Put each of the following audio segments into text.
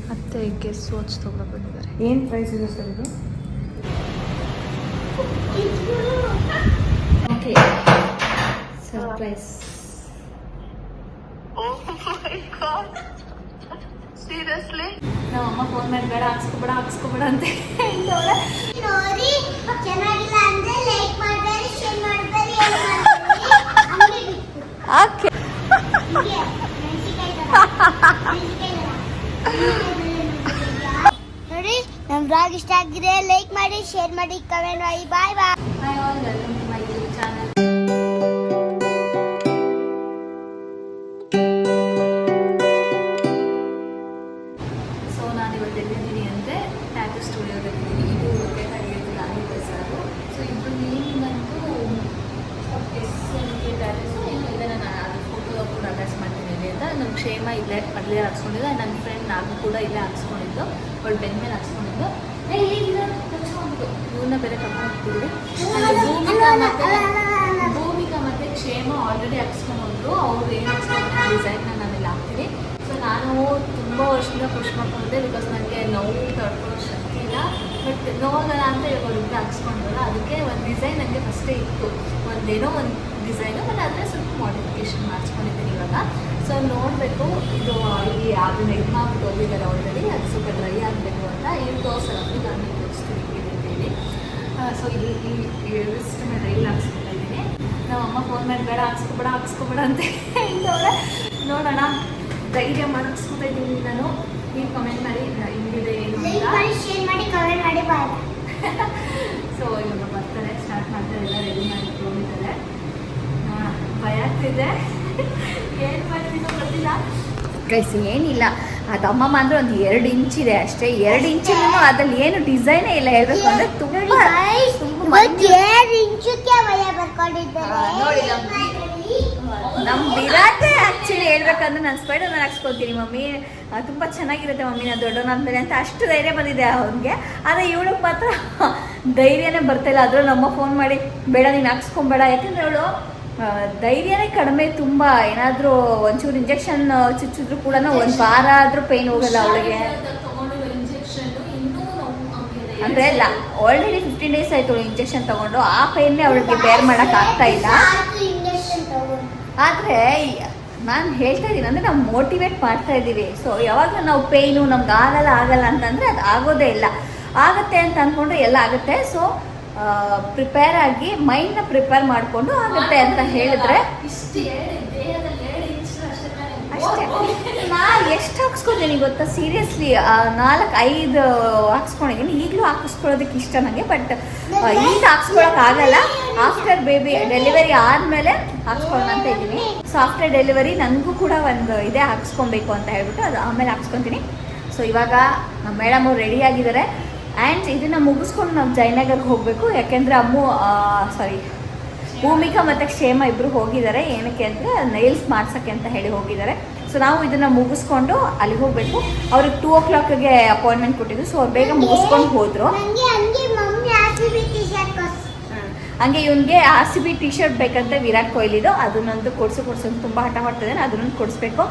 ಮತ್ತೆ guess watch ತೊಗೊಂಡು ಬಂದಿದ್ದಾರೆ. ಏನು ಪ್ರೈಸ್ ಇದೆ ಸರ್ ಇದು? Okay, surprise. ಸೀರಿಯಸ್ಲಿ ನಮ್ಮಮ್ಮ ಫೋನ್ ಮಾಡಿ ಬೇಡ ಹಾಕ್ಸ್ಕೊಬೇಡ ಅಂತ ಹೇಳ್ದವ್ರೆ. ನೋಡಿ ಚೆನ್ನಾಗಿಲ್ಲ ಅಂದ್ರೆ ಲೈಕ್ ಮಾಡಬೇಡಿ, ಶೇರ್ ಮಾಡಬೇಡಿ. ಓಕೆ, ನೋಡಿ ನಮ್ಮ ಬ್ಲಾಗ್ ಇಷ್ಟ ಆಗಿದೆ, ಲೈಕ್ ಮಾಡಿ, ಶೇರ್ ಮಾಡಿ, ಕಮೆಂಟ್ ಮಾಡಿ. Bye bye. Hi all, welcome to my YouTube channel. So ನಾನು ಇವತ್ತು ಎಲ್ಲಿದ್ದೀನಿ ಅಂದರೆ ಟ್ಯಾಟೂ ಸ್ಟುಡಿಯೋದಲ್ಲಿದ್ದೀನಿ. ಇದು ಬೇಕಾಗಿರೋದು ನಾನಿದೆ ಸಾರು. ಸೊ ಇದು ನೀವಂತೂ ಟ್ಯಾಟೂಸು ಇದನ್ನು ನಾನು ಅದು ಫೋಟೋ ಕೂಡ ಅಟ್ಯಾಚ್ ಮಾಡ್ತೀನಿ ಅಂತ. ನಮ್ಮ ಕ್ಷೇಮ ಇಲ್ಲೇ ಅಲ್ಲೇ ಹಾಕ್ಸ್ಕೊಂಡಿದ್ದು, ನನ್ನ ಫ್ರೆಂಡ್ ನಾನು ಕೂಡ ಇಲ್ಲೇ ಹಾಕ್ಸ್ಕೊಂಡಿದ್ದು, ಅವಳು ಬೆನ್ನ ಮೇಲೆ ಹಾಕ್ಸ್ಕೊಂಡಿದ್ದು. ಇವನ್ನ ಬೇರೆ ಕರ್ಕೊಂಡು ಹೋಗ್ತಿದ್ವಿ. ಭೂಮಿಕಾ ಮತ್ತು ಕ್ಷೇಮ ಆಲ್ರೆಡಿ ಹಾಕ್ಸ್ಕೊಂಡ್ರು. ಅವ್ರು ಏನು ಹಾಕ್ಸ್ಕೊಂಡ್ರೆ ಡಿಸೈನ್ನ ನಾನೆಲ್ಲ ಹಾಕ್ತೀನಿ. ಸೊ ನಾನು ತುಂಬ ವರ್ಷದಿಂದ ಖುಷಿ ಮಾಡ್ಕೊಂಡಿದ್ದೆ, ಬಿಕಾಸ್ ನನಗೆ ನೋವು ತಡ್ಕೊಳ್ಳೋ ಶಕ್ತಿ ಇಲ್ಲ. ಬಟ್ ನೋವಾಗಲ್ಲ ಅಂತ ಇವಾಗ ಅವ್ರಿಗೆ ಹಾಕ್ಸ್ಕೊಂಡ್ರಲ್ಲ, ಅದಕ್ಕೆ ಒಂದು ಡಿಸೈನ್ ನನಗೆ ಫಸ್ಟೇ ಇತ್ತು, ಒಂದೇನೋ ಒಂದು ಡಿಸೈನು. ಬಟ್ ಆದರೆ ಸ್ವಲ್ಪ ಮಾಡಿಫಿಕೇಶನ್ ಮಾಡಿಸ್ಕೊಂಡಿದ್ದೀನಿ ಇವಾಗ. ಸೊ ನೋಡಬೇಕು, ಇದು ಇಲ್ಲಿ ಅದನ್ನ ಇದು ಮಾಡ್ಬಿಟ್ಟು ಹೋಗಿದ್ದಾರೆ ಆಲ್ರೆಡಿ, ಅದು ಸ್ವಲ್ಪ ಡ್ರೈ ಆಗಬೇಕು ಅಂತ. ಏನು ತೋರಿಸಲ್ಲ, ನಾನು ತೋರಿಸ್ತೀನಿ ಅಂತೇಳಿ. ಸೊ ಇಲ್ಲಿ ಇಷ್ಟು ಮೇಲೆ ರೈಲ್ ಹಾಕ್ಸ್ಕೊತಾ ಇದ್ದೀನಿ. ನಮ್ಮಮ್ಮ ಫೋನ್ ಮಾಡಿ ಬೇಡ ಹಾಕ್ಸ್ಕೊಬೇಡ ಅಂತ ಹೇಳ್ದವ್ರೆ. ನೋಡೋಣ, ಧೈರ್ಯ ಮಾಡಿ ಹಾಕ್ಸ್ಕೊತಾ ಇದ್ದೀನಿ ನಾನು. ನೀವು ಕಮೆಂಟ್ ಮಾಡಿ ಹಿಂಗಿದೆ ಏನು ಅಂತ. ಸೊ ಇವಾಗ ಬರ್ತಾರೆ, ಸ್ಟಾರ್ಟ್ ಮಾಡ್ತಾರೆ, ಎಲ್ಲ ರೆಡಿ ಮಾಡಿ ಹೋಗಿದ್ದಾರೆ. ಭಯ ಆಗ್ತಿದೆ, ಏನು ಮಾಡ್ತೀನೋ ಗೊತ್ತಿಲ್ಲ ಗೈಸ್. ಏನಿಲ್ಲ, ಅದು ಅಮ್ಮಮ್ಮ ಅಂದರೆ ಒಂದು 2 ಇಂಚಿದೆ ಅಷ್ಟೇ. 2 ಇಂಚಿನೂ ಅದ್ರಲ್ಲಿ ಏನು ಡಿಸೈನೇ ಇಲ್ಲ ಹೇಳ್ಬೇಕು ಅಂದರೆ. ತುಂಬ ನೋಡಿ ನಮ್ಮ ವಿರಾಟೆ ಆ್ಯಕ್ಚುಲಿ ಹೇಳ್ಬೇಕಂದ್ರೆ ನಾನು ಸ್ಪೈಡರ್ ಮ್ಯಾನ್ ಹಾಕ್ಸ್ಕೊತೀನಿ ಮಮ್ಮಿ, ತುಂಬ ಚೆನ್ನಾಗಿರುತ್ತೆ ಮಮ್ಮಿ, ನಾನು ದೊಡ್ಡವನಾದ್ಮೇಲೆ ಅಂತ ಅಷ್ಟು ಧೈರ್ಯ ಬಂದಿದೆ ಅವ್ನಿಗೆ. ಆದರೆ ಇವಳಿಗೆ ಮಾತ್ರ ಧೈರ್ಯನೇ ಬರ್ತಾಯಿಲ್ಲ. ಆದರೂ ನಮ್ಮ ಫೋನ್ ಮಾಡಿ ಬೇಡ ನೀನು ಹಾಕ್ಸ್ಕೊಬೇಡ, ಯಾಕಂದರೆ ಅವಳು ಧೈರ್ಯನೇ ಕಡಿಮೆ. ತುಂಬ ಏನಾದರೂ ಒಂಚೂರು ಇಂಜೆಕ್ಷನ್ ಚುಚ್ಚಿದ್ರು ಕೂಡ 1 ವಾರ ಆದರೂ ಪೇಯ್ನ್ ಹೋಗಲ್ಲ ಅವಳಿಗೆ. ಅಂದರೆ ಇಲ್ಲ, ಆಲ್ರೆಡಿ 15 ಡೇಸ್ ಆಯಿತು ಇಂಜೆಕ್ಷನ್ ತೊಗೊಂಡು. ಆ ಪೇನ್ನೇ ಅವಳಿಗೆ ಬೇರ್ ಮಾಡೋಕ್ಕಾಗ್ತಾ ಇಲ್ಲ. ಆದರೆ ನಾನು ಹೇಳ್ತಾ ಇದ್ದೀನಿ ಅಂದರೆ ನಾವು ಮೋಟಿವೇಟ್ ಮಾಡ್ತಾ ಇದ್ದೀವಿ. ಸೊ ಯಾವಾಗ ನಾವು ಪೇಯ್ನು ನಮ್ಗೆ ಆಗಲ್ಲ ಅಂತಂದರೆ ಅದು ಆಗೋದೇ ಇಲ್ಲ. ಆಗುತ್ತೆ ಅಂತ ಅಂದ್ಕೊಂಡ್ರೆ ಎಲ್ಲ ಆಗುತ್ತೆ. ಸೊ ಪ್ರಿಪೇರ್ ಆಗಿ ಮೈಂಡ್ನ ಪ್ರಿಪೇರ್ ಮಾಡಿಕೊಂಡು ಆಗುತ್ತೆ ಅಂತ ಹೇಳಿದ್ರೆ ಅಷ್ಟೇ. ನಾನು ಎಷ್ಟು ಹಾಕ್ಸ್ಕೊತೀನಿ ಗೊತ್ತಾ, ಸೀರಿಯಸ್ಲಿ 4-5 ಹಾಕ್ಸ್ಕೊಂಡಿದ್ದೀನಿ. ಈಗಲೂ ಹಾಕಿಸ್ಕೊಳ್ಳೋದಕ್ಕೆ ಇಷ್ಟ ನನಗೆ, ಬಟ್ ಈಗ ಹಾಕ್ಸ್ಕೊಳಕ್ಕಾಗಲ್ಲ. ಆಫ್ಟರ್ ಬೇಬಿ ಡೆಲಿವರಿ ಆದಮೇಲೆ ಹಾಕ್ಸ್ಕೊಳ್ಳೋಣ ಅಂತ ಇದ್ದೀನಿ. ಸೊ ಆಫ್ಟರ್ ಡೆಲಿವರಿ ನನಗೂ ಕೂಡ ಒಂದು ಇದೇ ಹಾಕ್ಸ್ಕೊಬೇಕು ಅಂತ ಹೇಳ್ಬಿಟ್ಟು ಅದು ಆಮೇಲೆ ಹಾಕ್ಸ್ಕೊತೀನಿ. ಸೊ ಇವಾಗ ನಮ್ಮ ಮೇಡಮ್ ಅವ್ರು ರೆಡಿ ಆಗಿದ್ದಾರೆ. ಆ್ಯಂಡ್ ಇದನ್ನು ಮುಗಿಸ್ಕೊಂಡು ನಾವು ಜಯನಗರ್ಗೆ ಹೋಗಬೇಕು. ಯಾಕೆಂದರೆ ಭೂಮಿಕಾ ಮತ್ತು ಕ್ಷೇಮ ಇಬ್ಬರು ಹೋಗಿದ್ದಾರೆ. ಏನಕ್ಕೆ ಅಂದರೆ ನೈಲ್ಸ್ ಮಾಡ್ಸೋಕ್ಕೆ ಅಂತ ಹೇಳಿ ಹೋಗಿದ್ದಾರೆ. ಸೊ ನಾವು ಇದನ್ನು ಮುಗಿಸ್ಕೊಂಡು ಅಲ್ಲಿಗೆ ಹೋಗಬೇಕು. ಅವ್ರಿಗೆ 2 o'clockಗೆ ಅಪಾಯಿಂಟ್ಮೆಂಟ್ ಕೊಟ್ಟಿದ್ದು. ಸೊ ಅವ್ರು ಬೇಗ ಮುಗಿಸ್ಕೊಂಡು ಹೋದರು. ಹಂಗೆ ಇವನಿಗೆ RCB ಟಿ ಶರ್ಟ್ ಬೇಕಂತ ವಿರಾಟ್ ಕೊಹ್ಲಿದು, ಅದನ್ನೊಂದು ಕೊಡ್ಸು ತುಂಬ ಹಠ ಮಾಡ್ತಿದ್ದಾನೆ, ಅದನ್ನೊಂದು ಕೊಡಿಸ್ಬೇಕು.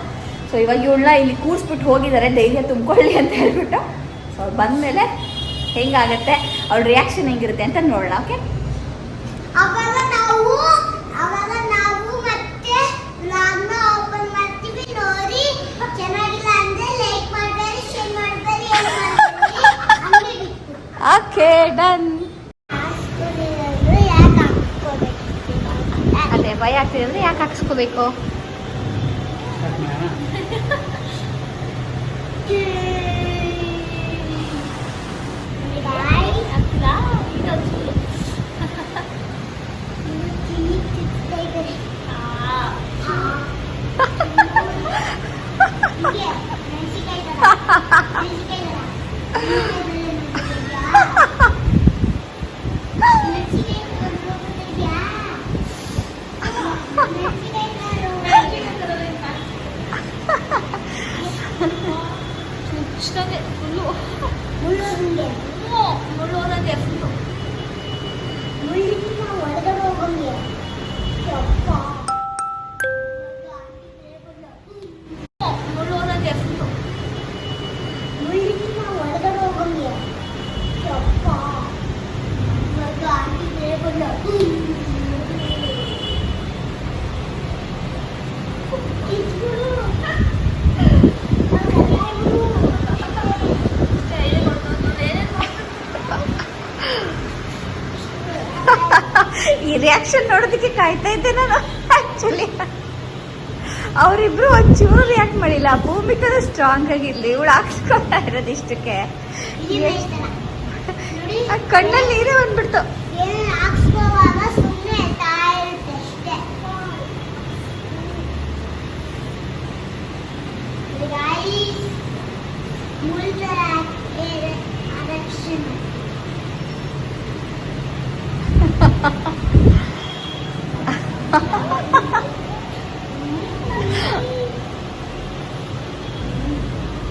ಸೊ ಇವಾಗ ಇವಳನ್ನ ಇಲ್ಲಿ ಕೂರಿಸ್ಬಿಟ್ಟು ಹೋಗಿದ್ದಾರೆ, ಧೈರ್ಯ ತುಂಬಿಕೊಳ್ಳಿ ಅಂತ ಹೇಳ್ಬಿಟ್ಟು. ಸೊ ಅವ್ರು ಬಂದಮೇಲೆ ಹೆಂಗಾಗತ್ತೆ, ಅವಳ ರಿಯಾಕ್ಷನ್ ಹೆಂಗಿರುತ್ತೆ ಅಂತ ನೋಡೋಣ. ಓಕೆ, ಅವಾಗ ನಾವು ಮತ್ತೆ ವ್ಲಾಗ್ನ ಓಪನ್ ಮಾಡ್ತೀವಿ. ನೋಡಿ ಚೆನ್ನಾಗಿಲ್ಲ ಅಂದ್ರೆ ಲೈಕ್ ಮಾಡಬೇಡಿ, ಶೇರ್ ಮಾಡಬೇಡಿ. Okay, done. ಅದೇ ಭಯ ಆಗ್ತಿದೆ ಅಂದರೆ ಯಾಕೆ ಹಾಕ್ಸ್ಕೋಬೇಕು? ನೋಡೋದಕ್ಕೆ ಕಾಯ್ತಾ ಇದ್ದೆ ನಾನು ಆಕ್ಚುಲಿ. ಅವರಿಬ್ರು ಒಂಚೂರು ರಿಯಾಕ್ಟ್ ಮಾಡಿಲ್ಲ. ಭೂಮಿಕಾ ಸ್ಟ್ರಾಂಗ್ ಆಗಿರ್ಲಿ, ಇವಳು ಹಾಕ್ಸ್ಕೊತಾ ಇರೋದು ಇಷ್ಟಕ್ಕೆ. ಆ ಕಣ್ಣಲ್ಲಿ ನೀರೇ ಬಂದ್ಬಿಡ್ತು. ಹಾಕ್ಸ್ಕೋವಾಗ ಸುಮ್ಮನೆ ಇರುತ್ತೆ ಅಷ್ಟೇ.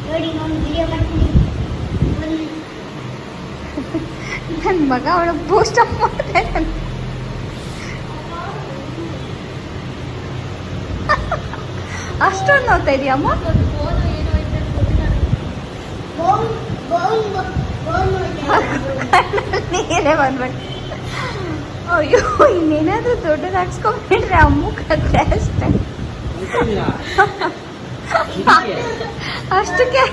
ನೋಡಿ ನಾನು ವಿಡಿಯೋ ಮಾಡ್ತೀನಿ. ನನ್ನ ಮಗ ಅವಳು ಬೂಸ್ಟ್ ಅಪ್ ಮಾಡ್ತಾ ಇದ್ದಾನೆ. ಅಷ್ಟೊಂದು ನೋಡ್ತಾ ಇದೀಯಮ್ಮ? ನೀರೇ ಬಂದ್ಬಿಟ್ಟು ಅಯ್ಯೋ, ಇನ್ನೇನಾದ್ರೂ ದೊಡ್ಡದು ಹಾಕ್ಸ್ಕೊಂಡ್ಬಿಟ್ರೆ ಅಮ್ಮು ಕತೆ ಅಷ್ಟೇ. ಅಷ್ಟಕ್ಕೆ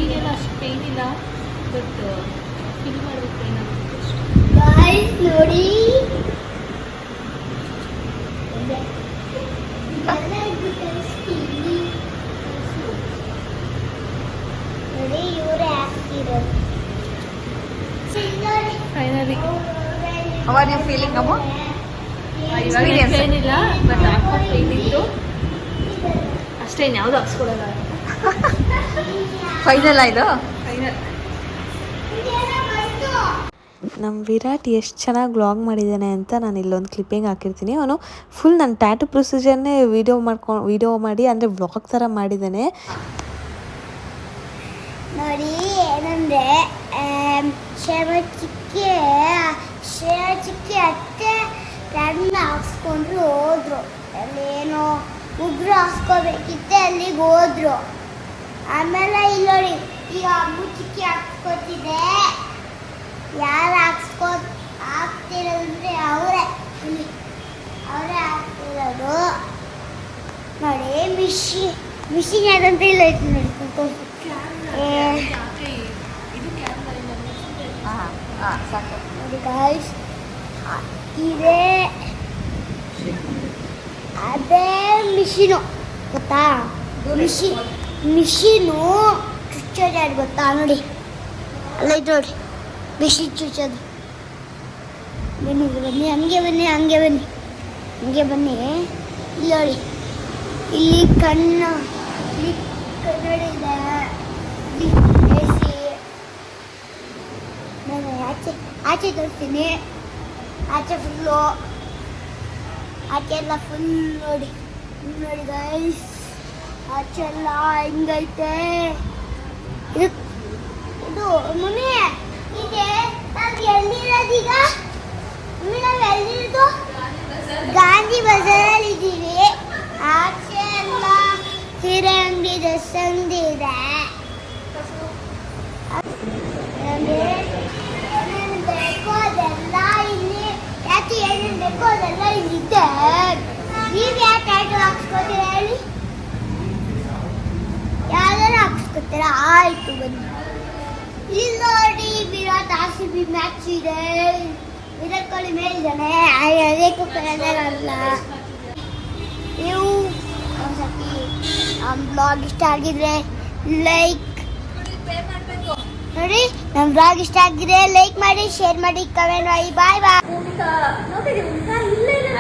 ಈಗೆಲ್ಲ ಅಷ್ಟು ಪೇನ್ ಇಲ್ಲ, ಬಟ್ ಫಿಲ್ ಮಾಡೋದು ಪೇನ್ ಆಗುತ್ತೆ ಅಷ್ಟೇ. ಗಾಯ್ಸ್ ನೋಡಿ, ನೋಡಿ ಇವರೇ ಹಾಕ್ತಿರೋದು. Finally how are you feeling ಅಮ್ಮ? ಇವಾಗ ಪೇನ್ ಇಲ್ಲ, ಬಟ್ ಹಾಕೋ ಪೇನ್ ಇತ್ತು ಅಷ್ಟೇ. ಇನ್ಯಾವುದು ಹಾಕ್ಸ್ಕೊಡಲ್ಲ. ಫೈನಲ್ ಆಯ್ತು. ಫೈನಲ್ ನಮ್ಮ ವಿರಾಟ್ ಎಷ್ಟು ಚೆನ್ನಾಗಿ ವ್ಲಾಗ್ ಮಾಡಿದ್ದಾನೆ ಅಂತ ನಾನು ಇಲ್ಲೊಂದು ಕ್ಲಿಪ್ಪಿಂಗ್ ಹಾಕಿರ್ತೀನಿ. ಅವನು ಫುಲ್ ನನ್ನ ಟ್ಯಾಟು ಪ್ರೊಸೀಜರ್ನೇ ವಿಡಿಯೋ ಮಾಡಿ ಅಂದರೆ ವ್ಲಾಗ್ ಥರ ಮಾಡಿದ್ದಾನೆ. ನೋಡಿ ಏನಂದ್ರೆ ಚಿಕ್ಕಿ ಅತ್ತೆ ಕಣ್ಣು ಹಾಕ್ಸ್ಕೊಂಡ್ರು ಹೋದ್ರು. ಅಲ್ಲೇನೋ ಉಗ್ರು ಹಾಕ್ಸ್ಕೋಬೇಕಿತ್ತೆ, ಅಲ್ಲಿಗೆ ಹೋದ್ರು. ಆಮೇಲೆ ಇಲ್ಲಿ ನೋಡಿ, ಈಗ ಅಮ್ಮು ಚಿಕ್ಕಿ ಹಾಕ್ಸ್ಕೊತಿದೆ. ಯಾರು ಹಾಕ್ತಿರೋದಂದ್ರೆ ಅವರೇ ಹಾಕ್ತಿರೋದು. ನೋಡಿ ಮಿಷಿನ್ ಯಾವ್ದಂತ ಇಲ್ಲ ನೋಡಿ. ನೋಡಿ ಗಾಯ್ಸ್, ಅದೇ ಮಿಷಿನು ಗೊತ್ತಾ? ಮಿಷಿನು ಚುಚ್ಚೋದು ಯಾರು ಗೊತ್ತಾ? ನೋಡಿ ಅಲ್ಲ ಇದು ನೋಡಿ, ಮಿಷಿನ್ ಚುಚ್ಚೋದು. ಬನ್ನಿ ಬನ್ನಿ, ಹಂಗೆ ಬನ್ನಿ, ಹಂಗೆ ಬನ್ನಿ, ಹಂಗೆ ಬನ್ನಿ. ಇಲ್ಲಿ ನೋಡಿ, ಇಲ್ಲಿ ಕಣ್ಣು, ಇಲ್ಲಿ ಕನ್ನಡಿ ಇದೆ, ಇಲ್ಲಿ AC. ನಾನು ಆಚೆ ತೋರಿಸ್ತೀನಿ. ಆಚೆ ಫುಲ್ಲು, ಆಚೆ ಎಲ್ಲ ಫುಲ್ ನೋಡಿ. ನೋಡಿ ಗೈಸ್, ಆಚೆ ಎಲ್ಲ ಹೆಂಗೈತೆ. ಇದು ಮಮ್ಮಿ, ಇದೆ ನಾವು ಎಲ್ಲಿರೋದೀಗ? ಮಮ್ಮಿ ನಾವು ಎಲ್ಲಿರೋದು? ಗಾಂಧಿ ಬಜಾರಲ್ಲಿ ಇದ್ದೀವಿ. ಆಚೆ ಎಲ್ಲ ಸೀರೆ ಅಂಗಡಿ, ಡ್ರೆಸ್ ಅಂಗಡಿ ಇದೆ. ಏನೇನು ಬೇಕೋ ಅದೆಲ್ಲ ಇಲ್ಲಿ, ಯಾಕೆ ಏನೇನು ಬೇಕೋ ಅದೆಲ್ಲ ಇಲ್ಲಿದೆ. ನೀವು ಯಾಕೆ ಟ್ಯಾಟೂ ಹಾಕ್ಸ್ಕೊತೀರಾ ಹೇಳಿ? ಯಾವ್ದಾರು ಹಾಕ್ಸ್ಕೊತೀರಾ? ಆಯ್ತು ಬನ್ನಿ. ಇಲ್ಲಿ ನೋಡಿ, ವಿರಾಟ್ RCB ಮ್ಯಾಚ್ ಇದೆ. ವಿರಾಟ್ ಕೊಹ್ಲಿ ಮೇಲಿದ್ದಾನೆ, ಅದಕ್ಕೂ ಕರೆದಲ್ಲ. ನೀವು ಒಂದ್ಸತಿ ನಮ್ಮ ಬ್ಲಾಗ್ ಇಷ್ಟ ಆಗಿದ್ರೆ ಲೈಕ್ ನೋಡಿ, ನಮ್ಮ ಬ್ಲಾಗ್ ಇಷ್ಟ ಆಗಿದ್ರೆ ಲೈಕ್ ಮಾಡಿ, ಶೇರ್ ಮಾಡಿ, ಕಮೆಂಟ್ ಮಾಡಿ. ಬಾಯ್ ಬಾಯ್.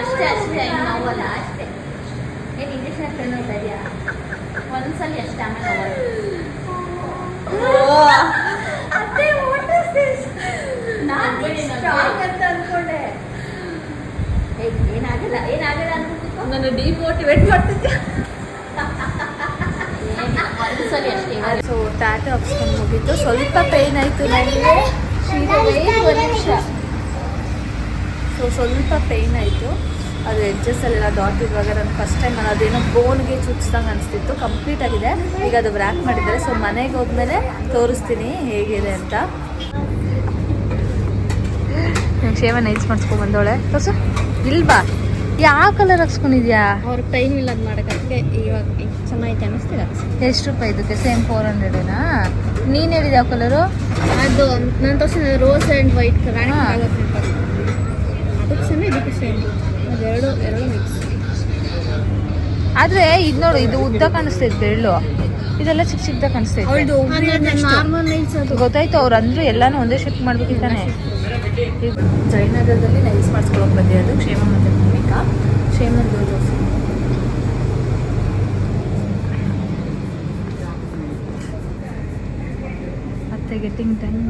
ಅಷ್ಟೇ ಅಷ್ಟೇ, ನೋವಲ್ಲ ಅಷ್ಟೇ. ಏನು ಇಂಜೆಕ್ಷನ್ ಹಾಕೊಂಡು ಹೋಗ್ತಾ ಇದೆಯಾ? ಒಂದ್ಸಲಿ ಅಷ್ಟೇ, ಆಮೇಲೆ ಅನ್ಕೊಂಡೆ. ಏನಾಗಲ್ಲ ಅನ್ಬಿಟ್ಟು ನಾನು ಡಿಮೋಟಿವೇಟ್ ಮಾಡ್ತಿದ್ದೆ. ಒಂದ್ಸಲಿ ಅಷ್ಟೇ. ಸೊ ಟ್ಯಾಟು ಹಾಕ್ಸ್ಕೊಂಡು ಮುಗೀತು. ಸ್ವಲ್ಪ ಪೇನ್ ಆಯಿತು ನನಗೆ. ಒಂದು ನಿಮಿಷ. ಸೊ ಸೊ ಸ್ವಲ್ಪ ಪೇಯ್ನ್ ಆಯಿತು. ಅದು ಎಡ್ಜಸ್ಸಲ್ಲೆಲ್ಲ ಡಾಟ್ ಇರುವಾಗ ನಾನು ಫಸ್ಟ್ ಟೈಮ್ ನಾನು ಅದೇನೋ ಬೋನ್ಗೆ ಚುಚ್ಚಿದಂಗೆ ಅನಿಸ್ತಿತ್ತು. ಕಂಪ್ಲೀಟ್ ಆಗಿದೆ, ಈಗ ಅದು ವ್ರ್ಯಾಪ್ ಮಾಡಿದ್ದಾರೆ. ಸೊ ಮನೆಗೆ ಹೋದ್ಮೇಲೆ ತೋರಿಸ್ತೀನಿ ಹೇಗಿದೆ ಅಂತ. ಕ್ಷೇಮ ನೈಸ್ ಮಾಡಿಸ್ಕೊಂಡ್ಬಂದವಳೆ ತೋರ್ಸು. ಇಲ್ಬಾ, ಯಾವ ಕಲರ್ ಹಾಕ್ಸ್ಕೊಂಡಿದ್ಯಾ? ಅವ್ರ ಟೈಮ್ ಇಲ್ಲ ಅದು ಮಾಡೋಕ್ಕೆ, ಇವಾಗ ಚೆನ್ನಾಗೈತೆ ಅನ್ನಿಸ್ತಿಲ್ಲ. ಎಷ್ಟು ರೂಪಾಯಿ ಇದಕ್ಕೆ? ಸೇಮ್ 400ನಾ? ನೀನು ಹೇಳಿದ ಯಾವ ಕಲರು? ಅದು ನಾನು ತೋರಿಸಿದ ರೋಸ್ ಆ್ಯಂಡ್ ವೈಟ್ ರಾಣಿ ಅದಕ್ಕೆ ಸೇಮ್ ಇದಕ್ಕೆ ಸೇಮ್, ಅದೆರಡು ಮಿಕ್ಸ್. ಆದರೆ ಇದು ನೋಡು, ಇದು ಉದ್ದ ಕಾಣಿಸ್ತೈತೆ ಬೆಳ್ಳು, ಇದೆಲ್ಲ ಚಿಕ್ಕ ಚಿಕ್ಕದಾಗ ಕಾಣಿಸ್ತೈತೆ. ನಾರ್ಮಲ್ ನೈಲ್ಸ್ ಅದು ಗೊತ್ತಾಯ್ತು, ಅವ್ರು ಅಂದ್ರು ಎಲ್ಲಾನು ಒಂದೇ ಶಿಫ್ಟ್ ಮಾಡ್ಬೇಕಿತ್ತಾನೆ. ಜಯನಗರದಲ್ಲಿ ನೈಲ್ಸ್ ಮಾಡಿಸ್ಕೊಳಕ್ಕೆ ಬಂದಿರೋದು ಕ್ಷೇಮ ಮತ್ತು ಭೂಮಿಕಾ. ಕ್ಷೇಮಂದು ಜೋಸಿ ಮತ್ತೆ ಗೆಟ್ಟಿಂಗ್ ಟೈಮ್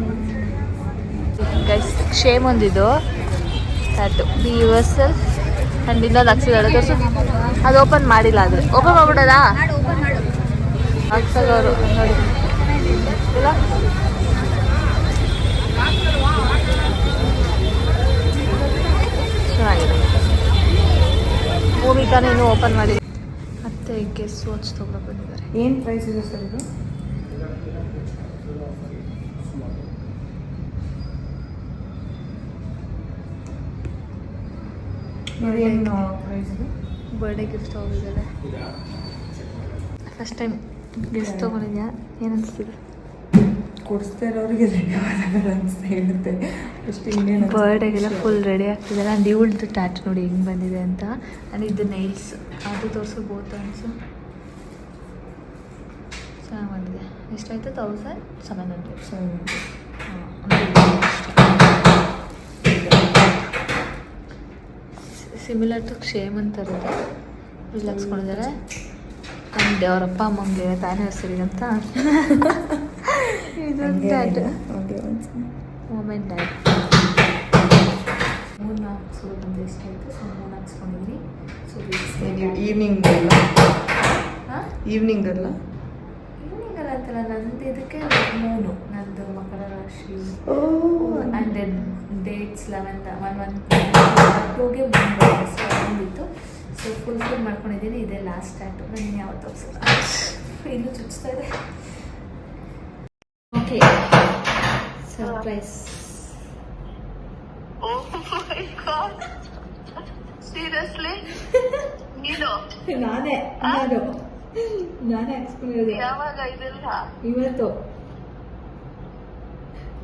ಗೈಸ್. ಕ್ಷೇಮ್ ಒಂದಿದು ಟ್ಯಾಟು ಬಿ ಯುವರ್ಸೆಲ್ಫ್ ಆ್ಯಂಡ್ ಇನ್ನೊಂದು ಹಾಕ್ಸಿದಾಳೆ ತೋರಿಸು. ಅದು ಓಪನ್ ಮಾಡಿಲ್ಲ, ಆದರೆ ಓಪನ್ ಮಾಡ್ಬಿಡೋದಾ? ಹಾಕ್ಸಾಗವರು ನೋಡಿ ಇಲ್ಲ. ಚೆನ್ನಾಗಿದೆ. ಭೂಮಿಕಾನು ಇನ್ನೂ ಓಪನ್ ಮಾಡಿ. ಮತ್ತೆ ಗೆಸ್ ವಾಚ್ ತೊಗೊಂಡು ಬಂದಿದ್ದಾರೆ. ಏನು ಪ್ರೈಸ್ ಇದೆ ಸರ್ ಇದು? ಏನು ಪ್ರೈಸ್ ಇದು? ಬರ್ಡೇ ಗಿಫ್ಟ್ ತೊಗೊಂಡಿದ್ದಾರೆ. ಫಸ್ಟ್ ಟೈಮ್ ಗಿಫ್ಟ್ ತೊಗೊಂಡಿದ್ಯಾ? ಏನು ಅನಿಸ್ತಿದೆ? ಕೊಡಿಸ್ತಾ ಇರೋರಿಗೆ ಧನ್ಯವಾದಗಳು ಅನಿಸ್ತಾ ಇರುತ್ತೆ ಅಷ್ಟು. ಇನ್ನೇನು ಬರ್ಡೇಗೆಲ್ಲ ಫುಲ್ ರೆಡಿ ಆಗ್ತಿದ್ದಾರೆ. ಆ್ಯಂಡ್ ಇವಳ್ದು ಟ್ಯಾಟ್ ನೋಡಿ ಹೆಂಗೆ ಬಂದಿದೆ ಅಂತ. ಆ್ಯಂಡ್ ಇದು ನೈಲ್ಸ್ ಅದು ತೋರಿಸ್ಬೋದು ಅನಿಸು. ಚೆನ್ನಾಗಿ ಬಂದಿದೆ. ಎಷ್ಟಾಯಿತು? 1700. ಸಿಮಿಲರ್ ಟು ಕ್ಷೇಮ್ ಅಂತ ಇರುತ್ತೆ. ಇಲ್ಲಿ ಹಾಕ್ಸ್ಕೊಂಡಿದ್ದಾರೆ. ಆ್ಯಂಡ್ ಅವ್ರ ಅಪ್ಪ ಅಮ್ಮಂಗೆ ಆ್ಯನಿವರ್ಸರಿ ಅಂತ ಇದೊಂದು ಟ್ಯಾಟ್ ಮೂಮೆಂಟ್ ಆಯ್ತು. 3 ಹಾಕ್ಸೋದು ಬಂದು ಎಷ್ಟಾಯಿತು? ಸೊ 3 ಹಾಕ್ಸ್ಕೊಂಡಿದ್ವಿ. ಸೊ ಈವ್ನಿಂಗ್ ಅಲ್ಲ, ಹಾಂ ಈವ್ನಿಂಗ್ ಅಲ್ಲ, ಈವ್ನಿಂಗ್ ಅಲ್ಲ ಅಂತಲ್ಲ, ನಂದು ಇದಕ್ಕೆ 3, ನಂದು ಮಕರ ರಾಶಿ ಆ್ಯಂಡ್ ದೆನ್ ಡೇಟ್ಸ್ 11 2ಗೆ 3 ಸೊ ಬಂದಿತ್ತು. ಸೊ ಫುಲ್ ಮಾಡ್ಕೊಂಡಿದ್ದೀನಿ. ಇದೇ ಲಾಸ್ಟ್ ಟ್ಯಾಟು. ನಾನು ಯಾವತ್ತು ತೋರಿಸಲ್ಲ, ಇನ್ನೂ ಚುಚ್ತಾ ಇದೆ. Okay, surprise. ಸೀರಿಯಸ್ಲಿ ನಾನೇ ಹಾಕ್ಸ್ಕೊಂಡಿರೋದು. ಯಾವಾಗ ಇದೆಲ್ಲ? ಇವತ್ತು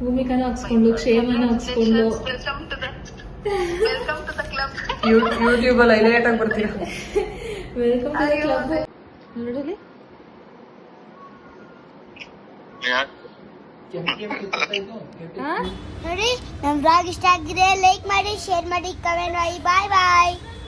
ಭೂಮಿಕಾನು ಹಾಕ್ಸ್ಕೊಂಡು, ಕ್ಷೇಮನ ಹಾಕ್ಸ್ಕೊಂಡು. Welcome to the club. ಯೂಟ್ಯೂಬಲ್ಲಿ ಹೈಲೈಟ್ ಆಗಿ ಬರ್ತೀರಾ? Welcome to the club. ನೋಡಲಿ ನೋಡಿ, ನಮ್ಮ ಬ್ಲಾಗ್ ಇಷ್ಟ ಆಗಿದೆ ಲೈಕ್ ಮಾಡಿ, ಶೇರ್ ಮಾಡಿ, ಕಮೆಂಟ್ ಮಾಡಿ. ಬಾಯ್ ಬಾಯ್.